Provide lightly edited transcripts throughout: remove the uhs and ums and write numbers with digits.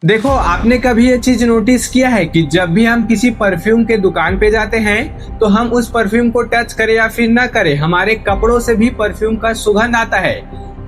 देखो, आपने कभी ये चीज नोटिस किया है कि जब भी हम किसी परफ्यूम के दुकान पे जाते हैं तो हम उस परफ्यूम को टच करें या फिर ना करें, हमारे कपड़ों से भी परफ्यूम का सुगंध आता है।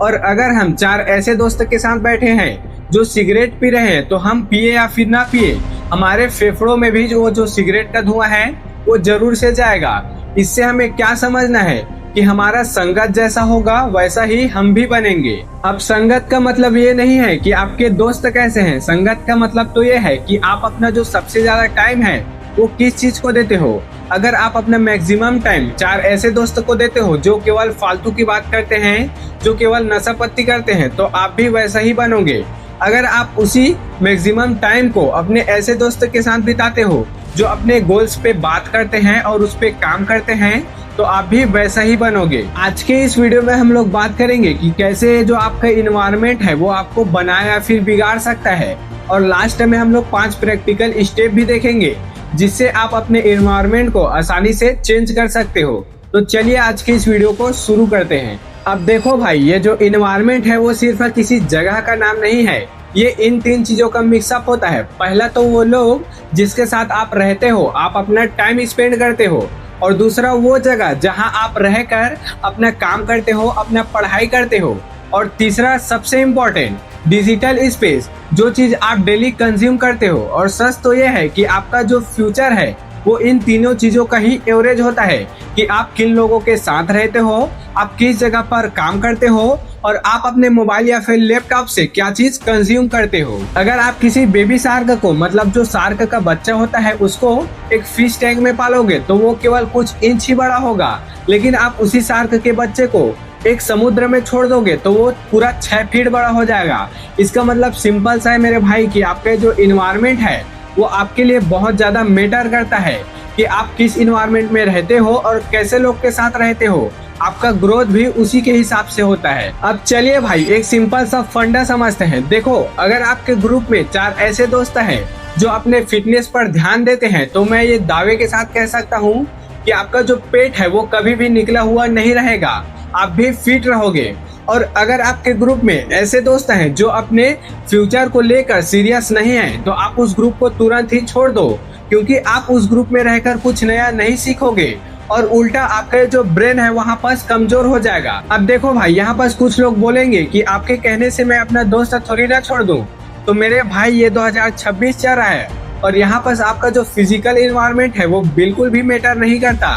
और अगर हम चार ऐसे दोस्त के साथ बैठे हैं जो सिगरेट पी रहे हैं तो हम पिए या फिर ना पिए, हमारे फेफड़ों में भी जो सिगरेट का धुआं है वो जरूर से जाएगा। इससे हमें क्या समझना है कि हमारा संगत जैसा होगा वैसा ही हम भी बनेंगे। अब संगत का मतलब ये नहीं है कि आपके दोस्त कैसे हैं, संगत का मतलब तो ये है कि आप अपना जो सबसे ज्यादा टाइम है वो किस चीज को देते हो। अगर आप अपना मैक्सिमम टाइम चार ऐसे दोस्त को देते हो जो केवल फालतू की बात करते हैं, जो केवल नशा पत्ती करते हैं, तो आप भी वैसा ही बनोगे। अगर आप उसी मैक्सिमम टाइम को अपने ऐसे दोस्त के साथ बिताते हो जो अपने गोल्स पे बात करते हैं और उस पे काम करते हैं, तो आप भी वैसा ही बनोगे। आज के इस वीडियो में हम लोग बात करेंगे कि कैसे जो आपका इन्वायरमेंट है वो आपको बना या फिर बिगाड़ सकता है, और लास्ट में हम लोग 5 प्रैक्टिकल स्टेप भी देखेंगे जिससे आप अपने इन्वायरमेंट को आसानी से चेंज कर सकते हो। तो चलिए आज के इस वीडियो को शुरू करते हैं। अब देखो भाई, ये जो इन्वायरमेंट है वो सिर्फ किसी जगह का नाम नहीं है, ये इन 3 चीजों का मिक्सअप होता है। पहला तो वो लोग जिसके साथ आप रहते हो, आप अपना टाइम स्पेंड करते हो, और दूसरा वो जगह जहां आप रहकर अपना काम करते हो, अपना पढ़ाई करते हो, और तीसरा सबसे इम्पोर्टेंट डिजिटल स्पेस, जो चीज आप डेली कंज्यूम करते हो। और सच तो ये है कि आपका जो फ्यूचर है वो इन तीनों चीजों का ही एवरेज होता है कि आप किन लोगों के साथ रहते हो, आप किस जगह पर काम करते हो, और आप अपने मोबाइल या फिर लैपटॉप से क्या चीज कंज्यूम करते हो। अगर आप किसी बेबी शार्क को, मतलब जो शार्क का बच्चा होता है, उसको एक फिश टैंक में पालोगे तो वो केवल कुछ इंच ही बड़ा होगा, लेकिन आप उसी शार्क के बच्चे को एक समुद्र में छोड़ दोगे तो वो पूरा 6 फीट बड़ा हो जाएगा। इसका मतलब सिंपल सा है मेरे भाई कि आपके जो इन्वायरमेंट है वो आपके लिए बहुत ज्यादा मैटर करता है कि आप किस इन्वायरमेंट में रहते हो और कैसे लोग के साथ रहते हो। आपका ग्रोथ भी उसी के हिसाब से होता है। अब चलिए भाई एक सिंपल सा फंडा समझते हैं। देखो, अगर आपके ग्रुप में 4 ऐसे दोस्त हैं जो अपने फिटनेस पर ध्यान देते हैं, तो मैं ये दावे के साथ कह सकता हूँ कि आपका जो पेट है वो कभी भी निकला हुआ नहीं रहेगा, आप भी फिट रहोगे। और अगर आपके ग्रुप में ऐसे दोस्त हैं जो अपने फ्यूचर को लेकर सीरियस नहीं है, तो आप उस ग्रुप को तुरंत ही छोड़ दो, क्योंकि आप उस ग्रुप में रहकर कुछ नया नहीं सीखोगे और उल्टा आपका जो ब्रेन है वहाँ पर कमजोर हो जाएगा। अब देखो भाई, यहाँ पर कुछ लोग बोलेंगे कि आपके कहने से मैं अपना दोस्त थोड़ी ना छोड़ दूं। तो मेरे भाई, ये 2026 चल रहा है और यहाँ पर आपका जो फिजिकल इन्वायरमेंट है वो बिल्कुल भी मैटर नहीं करता।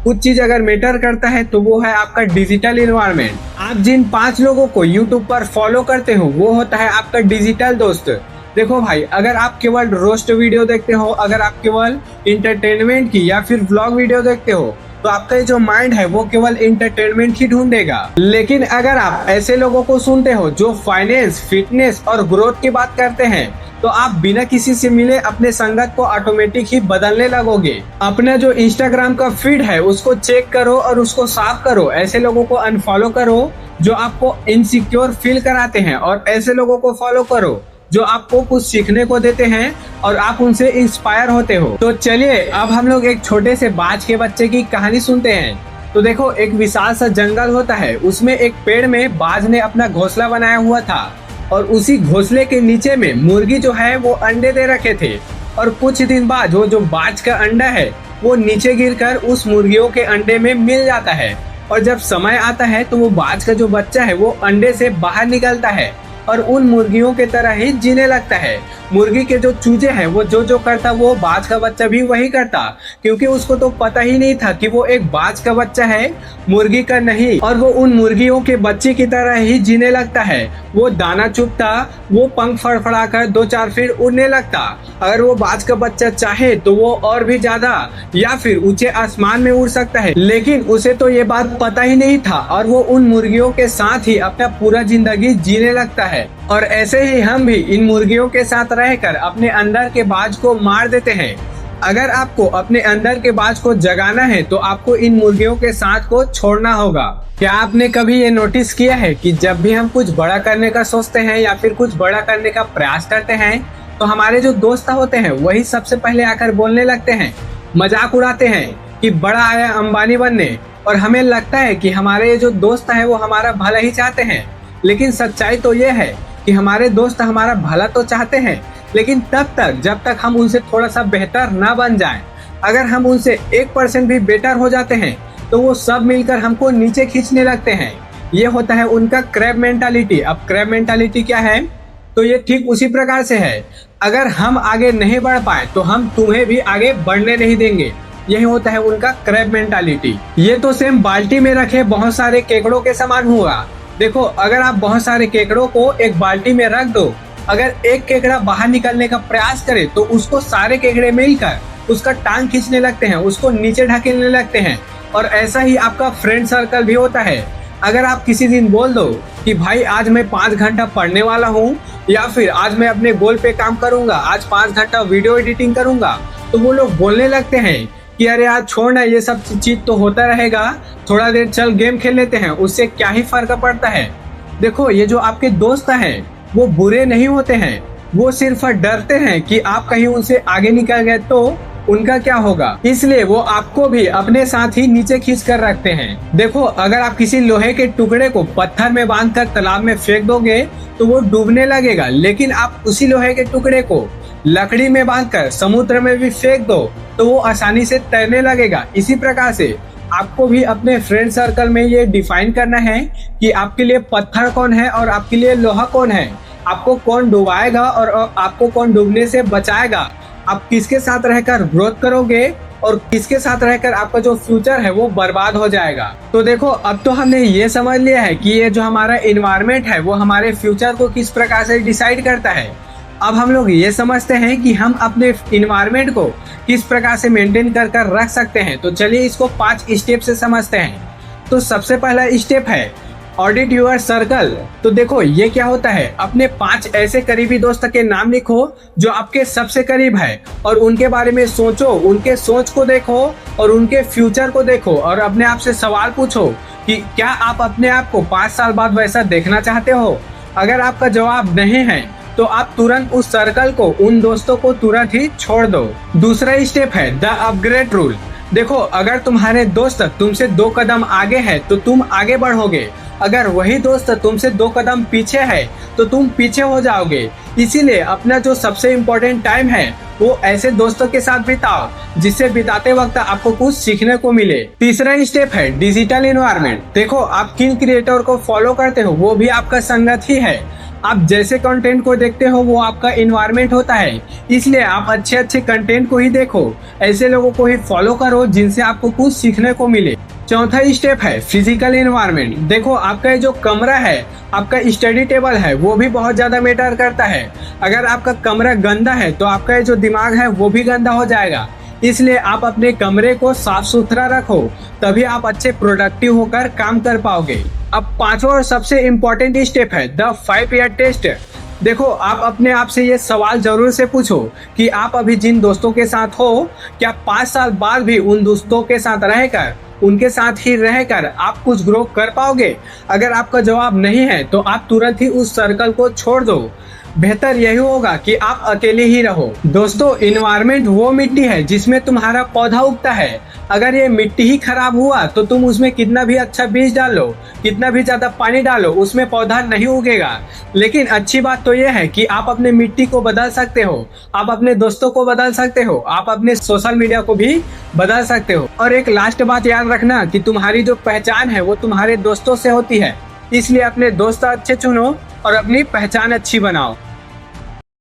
कुछ चीज अगर मैटर करता है तो वो है आपका डिजिटल इन्वायरमेंट। आप जिन 5 लोगों को यूट्यूब पर फॉलो करते हो वो होता है आपका डिजिटल दोस्त। देखो भाई, अगर आप केवल रोस्ट वीडियो देखते हो, अगर आप केवल इंटरटेनमेंट की या फिर व्लॉग वीडियो देखते हो, तो आपका जो माइंड है वो केवल इंटरटेनमेंट ही ढूंढेगा। लेकिन अगर आप ऐसे लोगों को सुनते हो जो फाइनेंस, फिटनेस और ग्रोथ की बात करते हैं, तो आप बिना किसी से मिले अपने संगत को ऑटोमेटिक ही बदलने लगोगे। अपना जो इंस्टाग्राम का फीड है उसको चेक करो और उसको साफ करो। ऐसे लोगों को अनफॉलो करो जो आपको इनसिक्योर फील कराते हैं, और ऐसे लोगों को फॉलो करो जो आपको कुछ सीखने को देते हैं और आप उनसे इंस्पायर होते हो। तो चलिए अब हम लोग एक छोटे से बाज के बच्चे की कहानी सुनते हैं। तो देखो, एक विशाल सा जंगल होता है, उसमें एक पेड़ में बाज ने अपना घोंसला बनाया हुआ था, और उसी घोंसले के नीचे में मुर्गी जो है वो अंडे दे रखे थे। और कुछ दिन बाद वो जो बाज का अंडा है वो नीचे गिरकर उस मुर्गियों के अंडे में मिल जाता है, और जब समय आता है तो वो बाज का जो बच्चा है वो अंडे से बाहर निकलता है और उन मुर्गियों के तरह ही जीने लगता है। मुर्गी के जो चूजे हैं वो जो करता वो बाज का बच्चा भी वही करता, क्योंकि उसको तो पता ही नहीं था कि वो एक बाज का बच्चा है, मुर्गी का नहीं। और वो उन मुर्गियों के बच्चे की तरह ही जीने लगता है। वो दाना चुगता, वो पंख फड़फड़ाकर 2-4 फीट उड़ने लगता। अगर वो बाज का बच्चा चाहे तो वो और भी ज्यादा या फिर ऊंचे आसमान में उड़ सकता है, लेकिन उसे तो ये बात पता ही नहीं था, और वो उन मुर्गियों के साथ ही अपना पूरा जिंदगी जीने लगता है। और ऐसे ही हम भी इन मुर्गियों के साथ रहकर अपने अंदर के बाज को मार देते हैं। अगर आपको अपने अंदर के बाज को जगाना है तो आपको इन मुर्गियों के साथ को छोड़ना होगा। क्या आपने कभी ये नोटिस किया है कि जब भी हम कुछ बड़ा करने का सोचते हैं या फिर कुछ बड़ा करने का प्रयास करते हैं, तो हमारे जो दोस्त होते हैं वही सबसे पहले आकर बोलने लगते हैं, मजाक उड़ाते हैं कि बड़ा आया अंबानी बनने। और हमें लगता है कि हमारे ये जो दोस्त है वो हमारा भला ही चाहते हैं, लेकिन सच्चाई तो ये है कि हमारे दोस्त हमारा भला तो चाहते हैं, लेकिन तब तक जब तक हम उनसे थोड़ा सा बेहतर ना बन जाएं। अगर हम उनसे 1% भी बेटर हो जाते हैं तो वो सब मिलकर हमको नीचे खींचने लगते हैं। ये होता है उनका क्रैब मेंटालिटी। अब क्रैब मेंटालिटी क्या है? तो ये ठीक उसी प्रकार से है, अगर हम आगे नहीं बढ़ पाए तो हम तुम्हें भी आगे बढ़ने नहीं देंगे। यही होता है उनका क्रैब मेंटालिटी। ये तो सेम बाल्टी में रखे बहुत सारे केकड़ों के समान हुआ। देखो, अगर आप बहुत सारे केकड़ों को एक बाल्टी में रख दो, अगर एक केकड़ा बाहर निकलने का प्रयास करे तो उसको सारे केकड़े मिलकर उसका टांग खींचने लगते हैं, उसको नीचे ढकेलने लगते हैं। और ऐसा ही आपका फ्रेंड सर्कल भी होता है। अगर आप किसी दिन बोल दो कि भाई आज मैं 5 घंटा पढ़ने वाला हूँ, या फिर आज मैं अपने गोल पे काम करूंगा, आज 5 घंटा वीडियो एडिटिंग करूंगा, तो वो लोग बोलने लगते हैं कि अरे यार छोड़ना, ये सब चीज तो होता रहेगा, थोड़ा देर चल गेम खेल लेते हैं, उससे क्या ही फर्क पड़ता है। देखो, ये जो आपके दोस्त हैं वो बुरे नहीं होते हैं, वो सिर्फ डरते हैं कि आप कहीं उनसे आगे निकल गए तो उनका क्या होगा, इसलिए वो आपको भी अपने साथ ही नीचे खींच कर रखते हैं। देखो, अगर आप किसी लोहे के टुकड़े को पत्थर में बांधकर तालाब में फेंक दोगे तो वो डूबने लगेगा, लेकिन आप उसी लोहे के टुकड़े को लकड़ी में बांधकर समुद्र में भी फेंक दो तो वो आसानी से तैरने लगेगा। इसी प्रकार से आपको भी अपने फ्रेंड सर्कल में ये डिफाइन करना है कि आपके लिए पत्थर कौन है और आपके लिए लोहा कौन है, आपको कौन डुबाएगा और आपको कौन डूबने से बचाएगा, आप किसके साथ रहकर ग्रोथ करोगे और किसके साथ रहकर आपका जो फ्यूचर है वो बर्बाद हो जाएगा। तो देखो, अब तो हमने ये समझ लिया है कि ये जो हमारा इन्वायरमेंट है वो हमारे फ्यूचर को किस प्रकार से डिसाइड करता है। अब हम लोग ये समझते हैं कि हम अपने इन्वायरमेंट को किस प्रकार से मेंटेन कर रख सकते हैं। तो चलिए इसको 5 स्टेप से समझते हैं। तो सबसे पहला स्टेप है ऑडिट योर सर्कल। तो देखो, ये क्या होता है, अपने 5 ऐसे करीबी दोस्त के नाम लिखो जो आपके सबसे करीब है और उनके बारे में सोचो, उनके सोच को देखो और उनके फ्यूचर को देखो और अपने आप से सवाल पूछो कि क्या आप अपने आप को 5 साल बाद वैसा देखना चाहते हो। अगर आपका जवाब नहीं है तो आप तुरंत उस सर्कल को, उन दोस्तों को तुरंत ही छोड़ दो। दूसरा स्टेप है द अपग्रेड रूल। देखो, अगर तुम्हारे दोस्त तुमसे 2 कदम आगे है तो तुम आगे बढ़ोगे, अगर वही दोस्त तुमसे 2 कदम पीछे है तो तुम पीछे हो जाओगे। इसीलिए अपना जो सबसे इम्पोर्टेंट टाइम है वो ऐसे दोस्तों के साथ बिताओ जिससे बिताते वक्त आपको कुछ सीखने को मिले। तीसरा स्टेप है डिजिटल एनवायरनमेंट। देखो, आप किन क्रिएटर को फॉलो करते हो वो भी आपका संगत ही है। आप जैसे कंटेंट को देखते हो वो आपका एनवायरनमेंट होता है, इसलिए आप अच्छे अच्छे कंटेंट को ही देखो, ऐसे लोगों को ही फॉलो करो जिनसे आपको कुछ सीखने को मिले। चौथा स्टेप है फिजिकल एनवायरनमेंट। देखो, आपका ये जो कमरा है, आपका स्टडी टेबल है, वो भी बहुत ज्यादा मैटर करता है। अगर आपका कमरा गंदा है तो आपका ये जो दिमाग है वो भी गंदा हो जाएगा। इसलिए आप अपने कमरे को साफ सुथरा रखो, तभी आप अच्छे प्रोडक्टिव होकर काम कर पाओगे। अब 5वां और सबसे इम्पोर्टेंट स्टेप है द 5 ईयर टेस्ट। देखो, आप अपने आप से ये सवाल जरूर से पूछो कि आप अभी जिन दोस्तों के साथ हो, क्या 5 साल बाद भी उन दोस्तों के साथ रहकर, उनके साथ ही रहकर आप कुछ ग्रो कर पाओगे। अगर आपका जवाब नहीं है तो आप तुरंत ही उस सर्कल को छोड़ दो। बेहतर यही होगा कि आप अकेले ही रहो। दोस्तों, इन्वायरमेंट वो मिट्टी है जिसमें तुम्हारा पौधा उगता है। अगर ये मिट्टी ही खराब हुआ तो तुम उसमें कितना भी अच्छा बीज डालो, कितना भी ज्यादा पानी डालो, उसमें पौधा नहीं उगेगा। लेकिन अच्छी बात तो ये है कि आप अपने मिट्टी को बदल सकते हो, आप अपने दोस्तों को बदल सकते हो, आप अपने सोशल मीडिया को भी बदल सकते हो। और एक लास्ट बात याद रखना कि तुम्हारी जो पहचान है वो तुम्हारे दोस्तों से होती है, इसलिए अपने दोस्त अच्छे चुनो और अपनी पहचान अच्छी बनाओ।